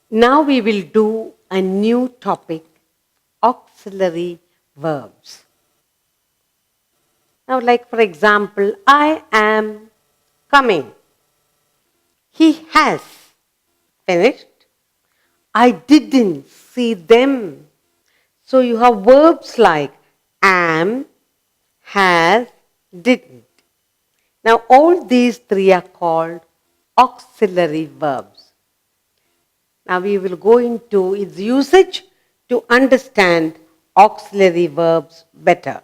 Now we will do a new topic, auxiliary verbs. Now, like for example, I am coming. He has finished. I didn't see them. So you have verbs like am, has, didn't. Now all these three are called auxiliary verbs. Now we will go into its usage to understand auxiliary verbs better.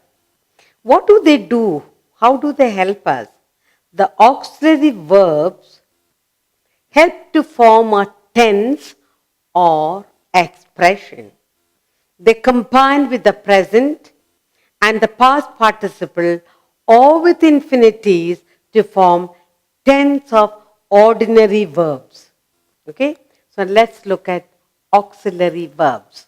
What do they do? How do they help us? The auxiliary verbs help to form a tense or expression. They combine with the present and the past participle or with infinitives to form tense of ordinary verbs. Okay? So let's look at auxiliary verbs.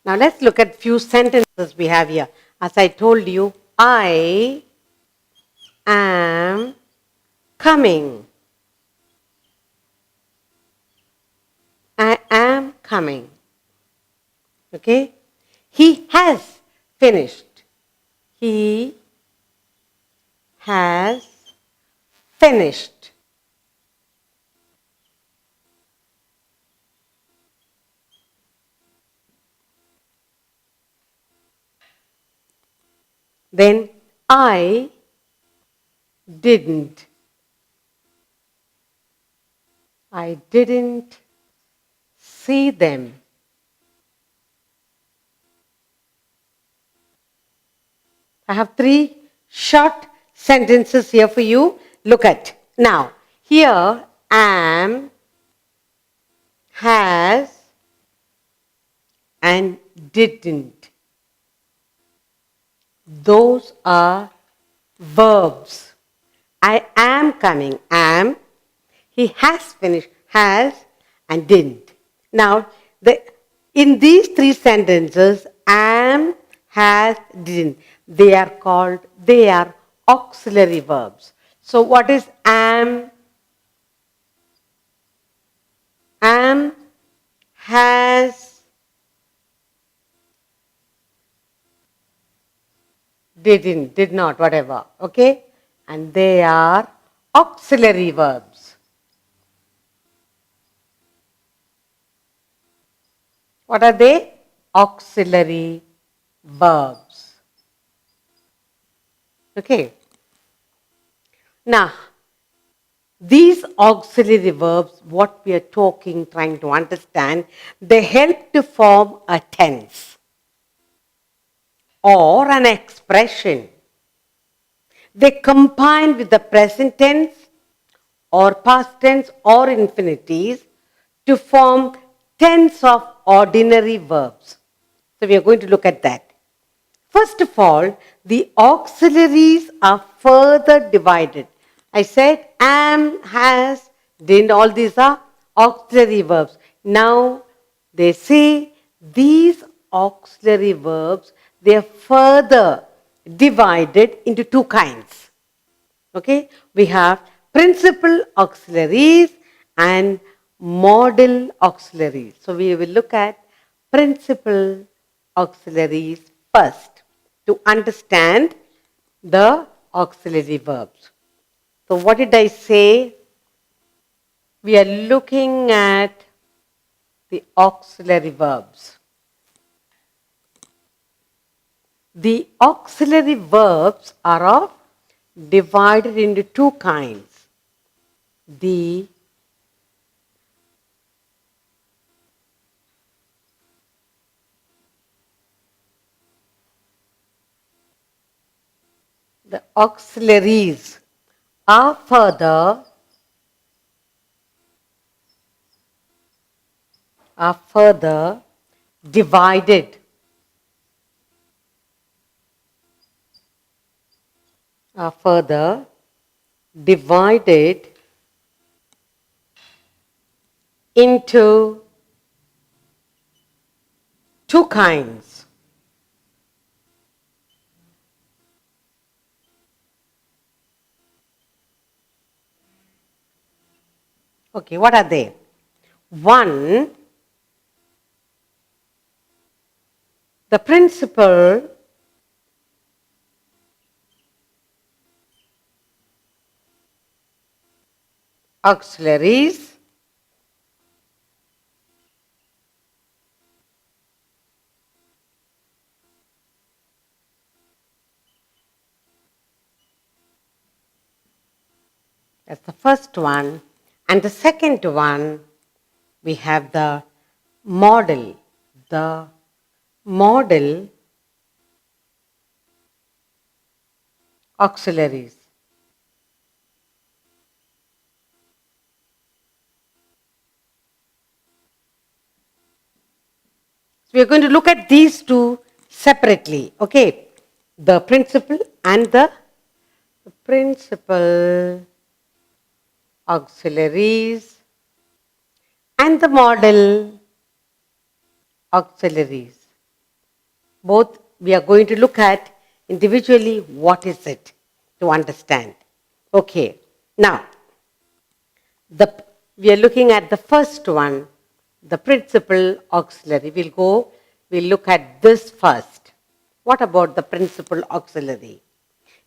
Now let's look at few sentences we have here. As I told you, I am coming. I am coming. Okay? He has finished. He has finished. Then I didn't. I didn't see them. I have three short sentences here for you. Look at. Now, here am, has, and didn't. Those are verbs. I am coming, am. He has finished, has, and didn't. Now, in these three sentences, am, has, didn't, they are auxiliary verbs. So what is am? Am, has, didn't, did not, whatever. Okay? And they are auxiliary verbs. What are they? Auxiliary verbs. Okay. Now, these auxiliary verbs, what we are trying to understand, they help to form a tense or an expression. They combine with the present tense or past tense or infinitives to form tense of ordinary verbs. So we are going to look at that. First of all, the auxiliaries are further divided. I said am, has, didn't, all these are auxiliary verbs. Now they say these auxiliary verbs, they are further divided into two kinds. Okay, we have principal auxiliaries and modal auxiliaries. So we will look at principal auxiliaries first to understand the auxiliary verbs. So what did I say? We are looking at the auxiliary verbs. The auxiliary verbs are divided into two kinds. The auxiliaries are further divided are further divided into two kinds. Okay, what are they? One, the principal auxiliaries, that's the first one. And the second one, we have the model, the model auxiliaries. So we are going to look at these two separately, okay? The principal and the principal auxiliaries and the model auxiliaries. Both we are going to look at individually what is it to understand. Okay, now we are looking at the first one, the principal auxiliary. We'll look at this first. What about the principal auxiliary?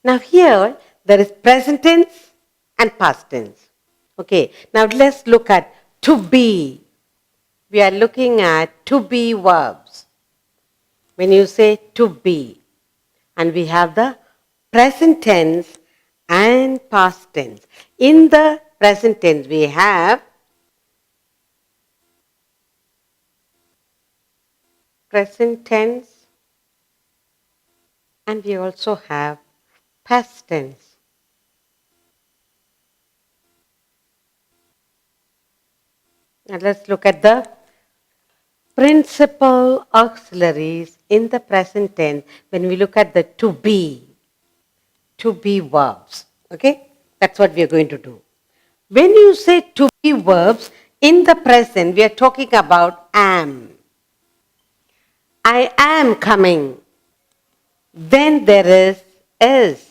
Now here there is present tense and past tense. Okay, now let's look at to be. We are looking at to be verbs. When you say to be, and we have the present tense and past tense. In the present tense, we have present tense and we also have past tense. Now let's look at the principal auxiliaries in the present tense when we look at the to be verbs. Okay, that's what we are going to do. When you say to be verbs in the present, we are talking about am. I am coming. Then there is.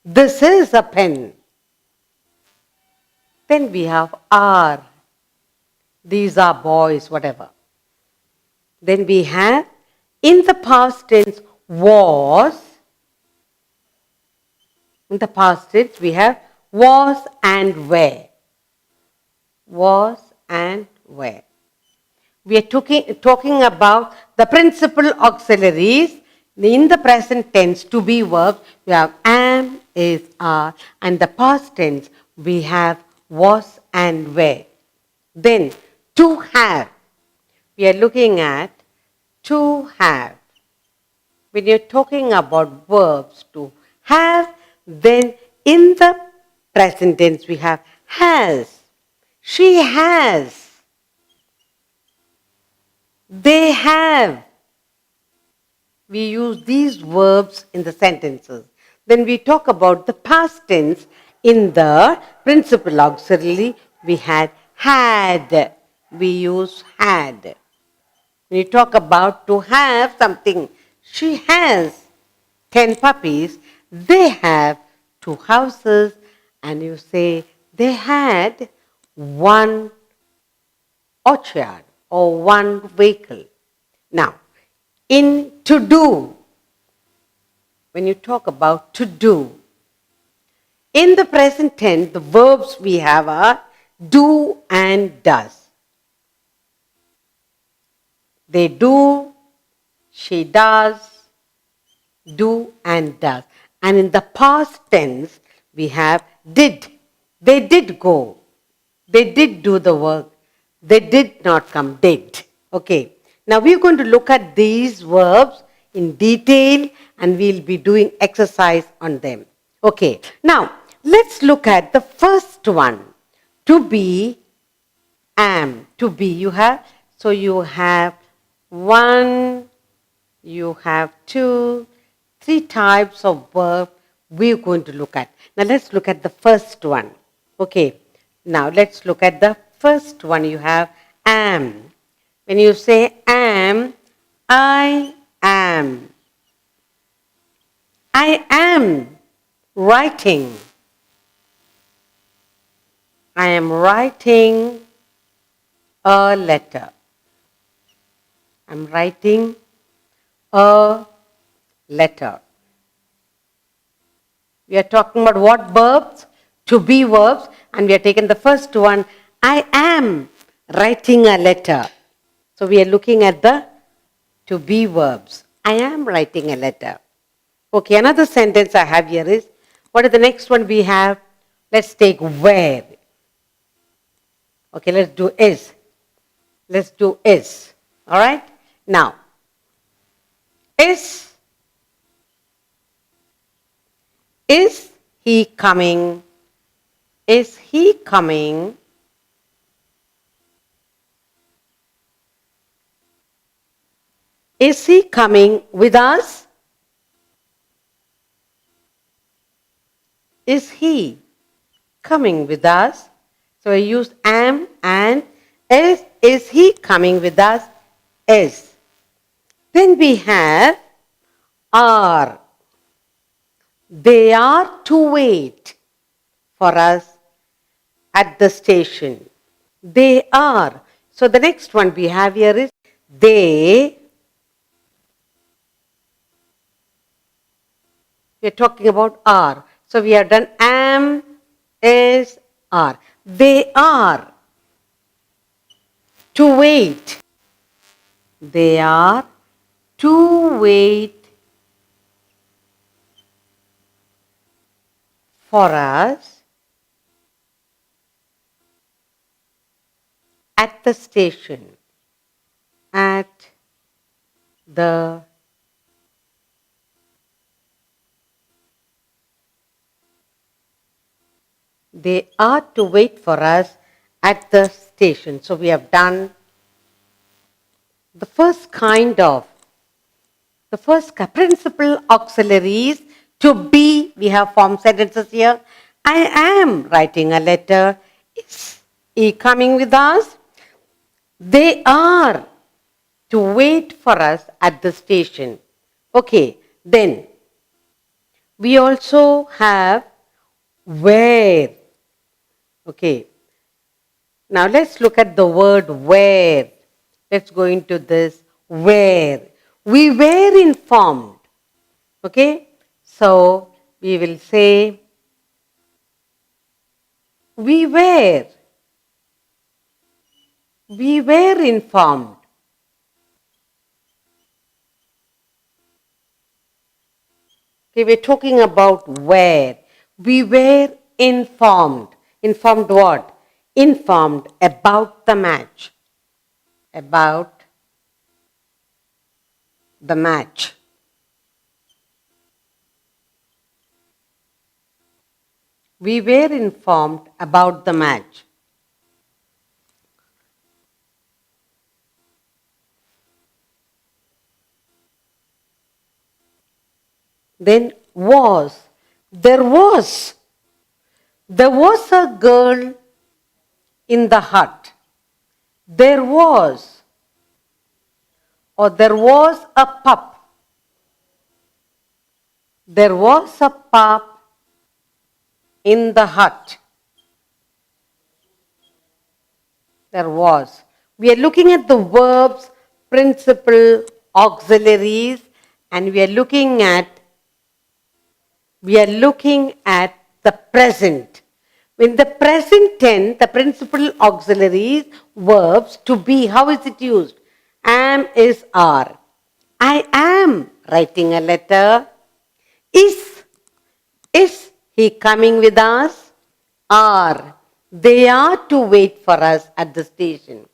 This is a pen. Then we have are. These are boys, whatever. Then we have in the past tense was. In the past tense we have was and were. Was and were. We are talking about the principal auxiliaries in the present tense to be verbs. We have am, is, are, and the past tense we have was and were. Then to have. We are looking at to have. When you're talking about verbs to have, then in the present tense we have has. She has. They have. We use these verbs in the sentences. Then we talk about the past tense. In the principal auxiliary, we had. We use had. When you talk about to have something, she has 10 puppies. They have 2 houses. And you say they had 1 orchard or 1 vehicle. Now, in to do, when you talk about to do, in the present tense, the verbs we have are do and does. They do, she does, do and does. And in the past tense, we have did. They did go. They did do the work. They did not come, did. Okay. Now we're going to look at these verbs in detail and we'll be doing exercise on them. Okay. Now let's look at the first one. To be, am. To be, you have. So you have 1, you have 2, Three types of verb we're going to look at. Now let's look at the first one. Okay, now let's look at the first one. You have am. When you say am, I am. I am writing. I am writing a letter. I'm writing a letter. We are talking about what verbs? To be verbs. And we are taking the first one. I am writing a letter. So we are looking at the to be verbs. I am writing a letter. Okay, another sentence I have here is, what is the next one we have? Let's take where. Okay, let's do is. Let's do is. All right? Now, is he coming? Is he coming? Is he coming with us? Is he coming with us? So I used am and is he coming with us? Is. Then we have are. They are to wait for us at the station. They are. So the next one we have here is they. We are talking about are. So we have done am, is, are. They are to wait. They are to wait for us at the station. At the They are to wait for us at the station. So we have done the first principal auxiliaries. To be, we have formed sentences here. I am writing a letter. Is he coming with us? They are to wait for us at the station. Okay, then we also have where. Okay, now let's look at the word where. Let's go into this where. We were informed. Okay, so we will say we were informed. Okay, we're talking about where. We were informed. Informed what? Informed about the match. About the match. We were informed about the match. Then was. There was. There was a girl in the hut. There was. Or there was a pup. There was a pup in the hut. There was. We are looking at the verbs, principal, auxiliaries, and we are looking at the present. In the present tense, the principal auxiliaries, verbs, to be, how is it used? Am, is, are. I am writing a letter. Is he coming with us? Are. They are to wait for us at the station.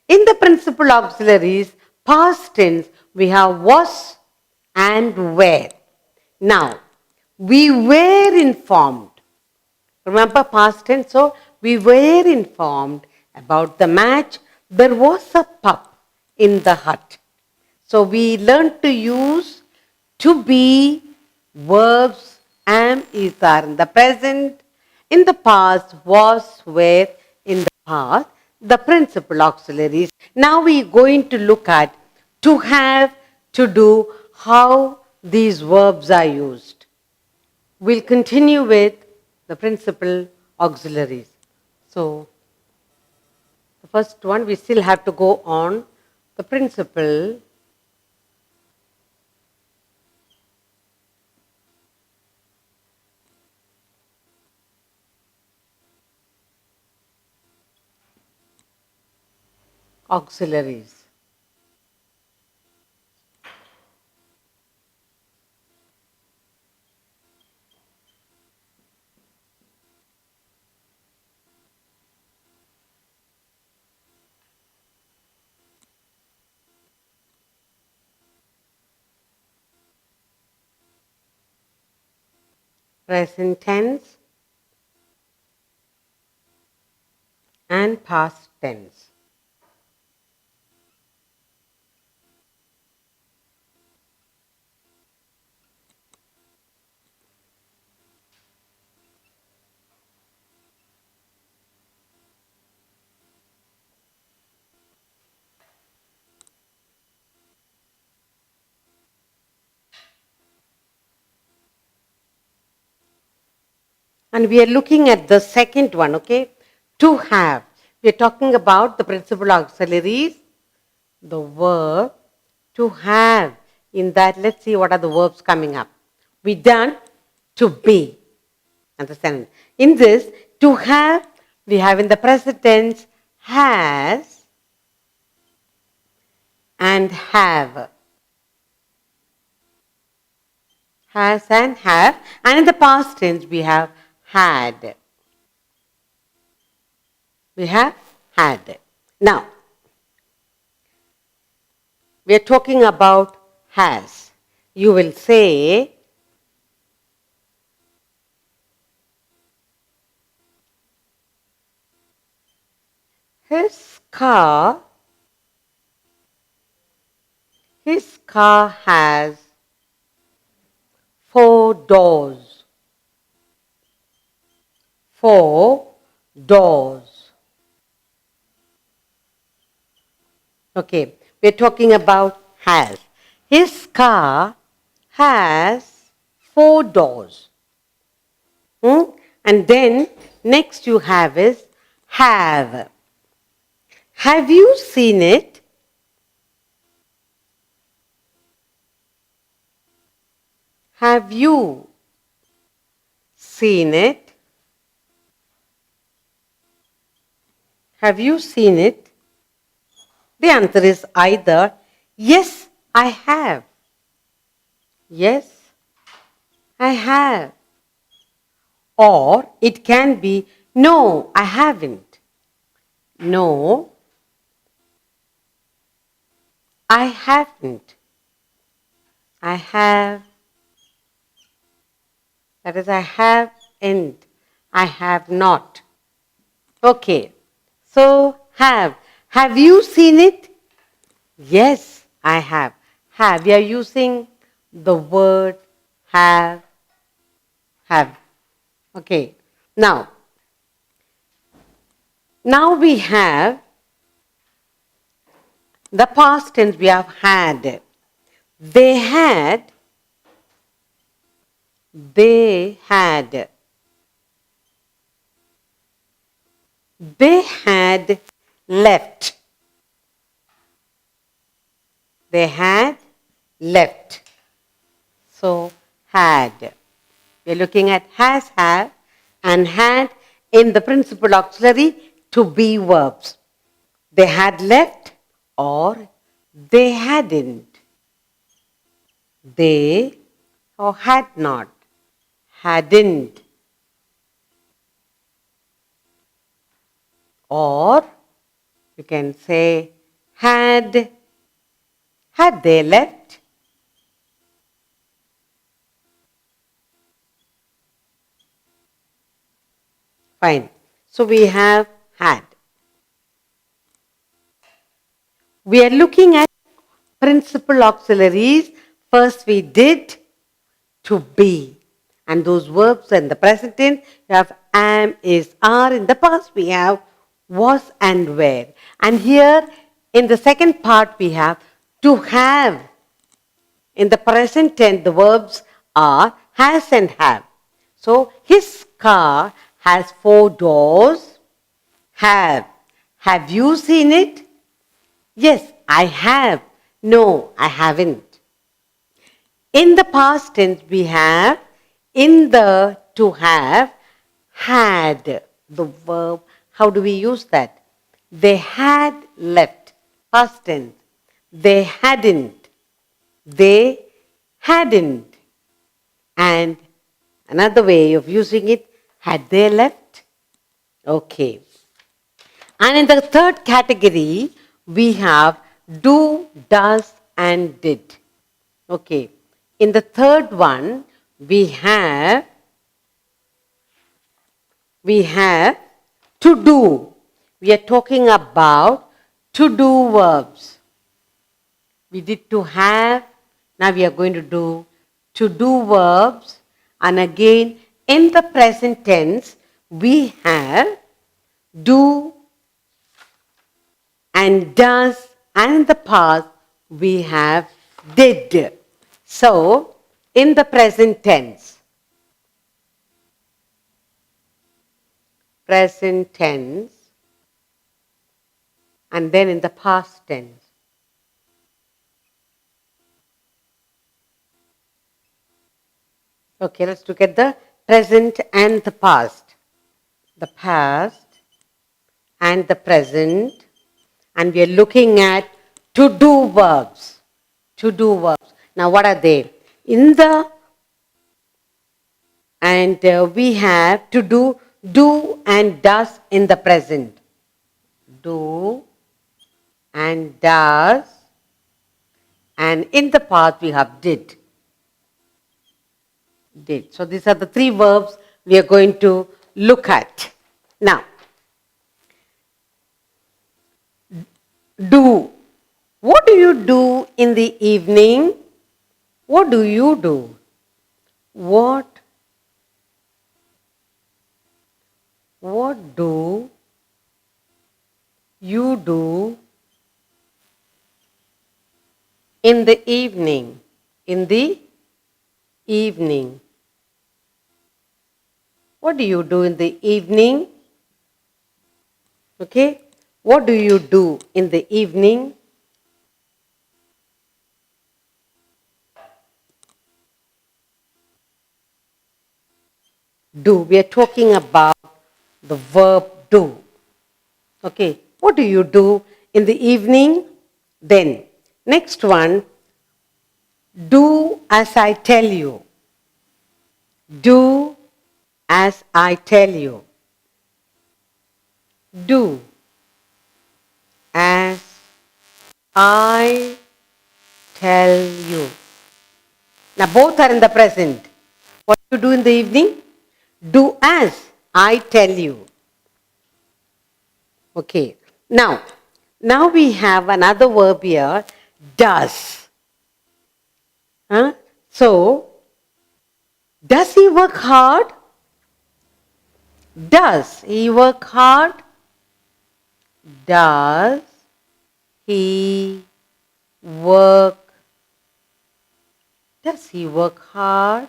In the principal auxiliaries, past tense, we have was and were. Now, we were informed. Remember past tense, so we were informed about the match. There was a pup in the hut. So we learned to use to be Verbs am, is, are in the present. In the past, was, were in the past. The principal auxiliaries. Now we are going to look at to have, to do, how these verbs are used. We'll continue with the principal auxiliaries. So, the first one, we still have to go on the principal auxiliaries. Present tense and past tense. And we are looking at the second one, okay? To have. We are talking about the principal auxiliaries, the verb to have. In that, let's see what are the verbs coming up. We done to be. Understand? In this, to have, we have in the present tense has and have. Has and have. And in the past tense, we have had. We have had. Now, we are talking about has. You will say, his car has 4 doors. 4 doors. Okay, we're talking about has. His car has 4 doors. And then next you have is have. Have you seen it? Have you seen it? Have you seen it? The answer is either yes, I have. Yes, I have. Or it can be no, I haven't. No, I haven't. I have. That is, I have and I have not. Okay. So, have. Have you seen it? Yes, I have. Have. We are using the word have. Have. Okay. Now we have the past tense. We have had. They had. They had. They had left. They had left. So, had. We're looking at has, have, and had in the principal auxiliary to be verbs. They had left or they hadn't. They or had not. Hadn't. Or you can say had. Had they left? Fine. So we have had. We are looking at principal auxiliaries. First we did, to be. And those verbs in the present tense, you have am, is, are. In the past, we have was and were. And here, in the second part, we have to have. In the present tense, the verbs are has and have. So, his car has 4 doors. Have. Have you seen it? Yes, I have. No, I haven't. In the past tense, we have in the to have had the verb. How do we use that? They had left. Past tense. They hadn't. They hadn't. And another way of using it, had they left? Okay. And in the third category, we have do, does, and did. Okay. In the third one, we have to do. We are talking about to do verbs. We did to have, now we are going to do verbs. And again, in the present tense, we have do and does, and in the past, we have did. So, in the present tense, and then in the past tense. Okay, let's look at the present and the past. The past and the present, and we are looking at to do verbs. To do verbs. Now, what are they? In the and we have to do and does in the present. Do and does, and in the past we have did. Did. So these are the 3 verbs we are going to look at. Now, do. What do you do in the evening? What do you do? What do you do in the evening? In the evening. What do you do in the evening? Okay. What do you do in the evening? Do. We are talking about the verb do. Okay. What do you do in the evening? Then, next one, do as I tell you. Do as I tell you. Do as I tell you. Now both are in the present. What do you do in the evening? Do as I tell you. Okay. Now we have another verb here, does. So, does he work hard? Does he work hard? Does he work? Does he work hard?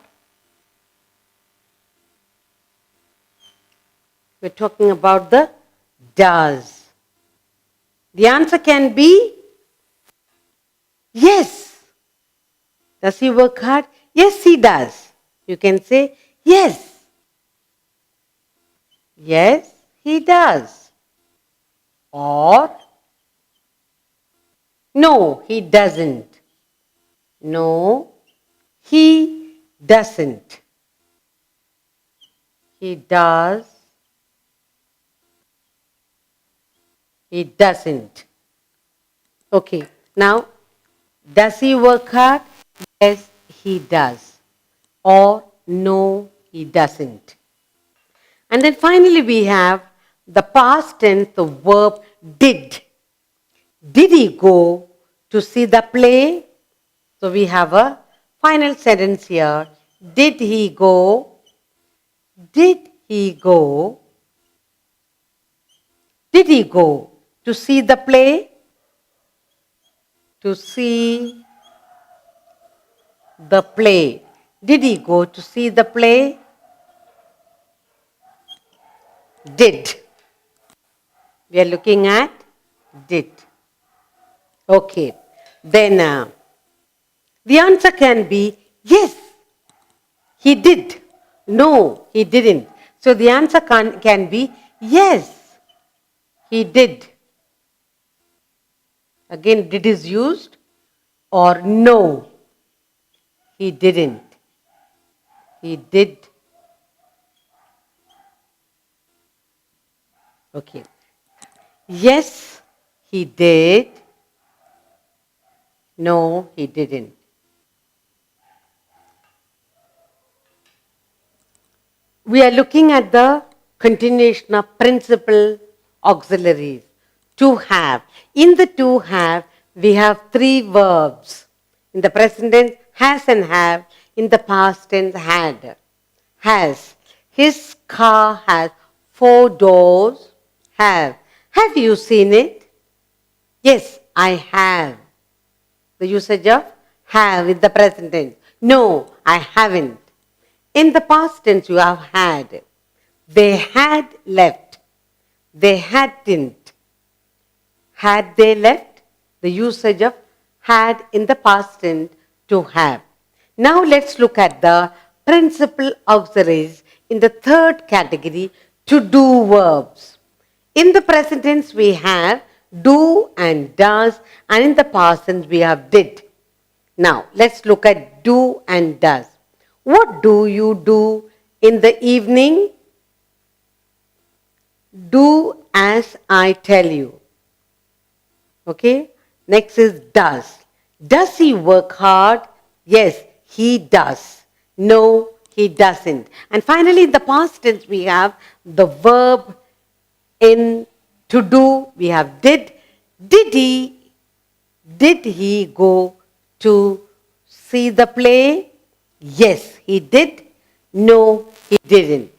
We're talking about the does. The answer can be yes. Does he work hard? Yes, he does. You can say yes. Yes, he does. Or no, he doesn't. No, he doesn't. He does. He doesn't. Okay, now, does he work hard? Yes, he does. Or no, he doesn't. And then finally we have the past tense, the verb did. Did he go to see the play? So we have a final sentence here. Did he go? Did he go? Did he go to see the play? To see the play. Did he go to see the play? Did. We are looking at did. Okay. Then the answer can be yes, he did. No, he didn't. So the answer can be yes, he did. Again, did is used, or no, he didn't. He did. Okay. Yes, he did. No, he didn't. We are looking at the continuation of principal auxiliaries. To have. In the to have, we have three verbs. In the present tense, has and have. In the past tense, had. Has. His car has 4 doors. Have. Have you seen it? Yes, I have. The usage of have in the present tense. No, I haven't. In the past tense, you have had. They had left. They hadn't. Had they left? The usage of had in the past tense to have. Now let's look at the principal auxiliaries in the third category, to do verbs. In the present tense, we have do and does, and in the past tense, we have did. Now, let's look at do and does. What do you do in the evening? Do as I tell you. Okay? Next is does. Does he work hard? Yes, he does. No, he doesn't. And finally, in the past tense, we have the verb in to do. We have did. Did he go to see the play? Yes, he did. No, he didn't.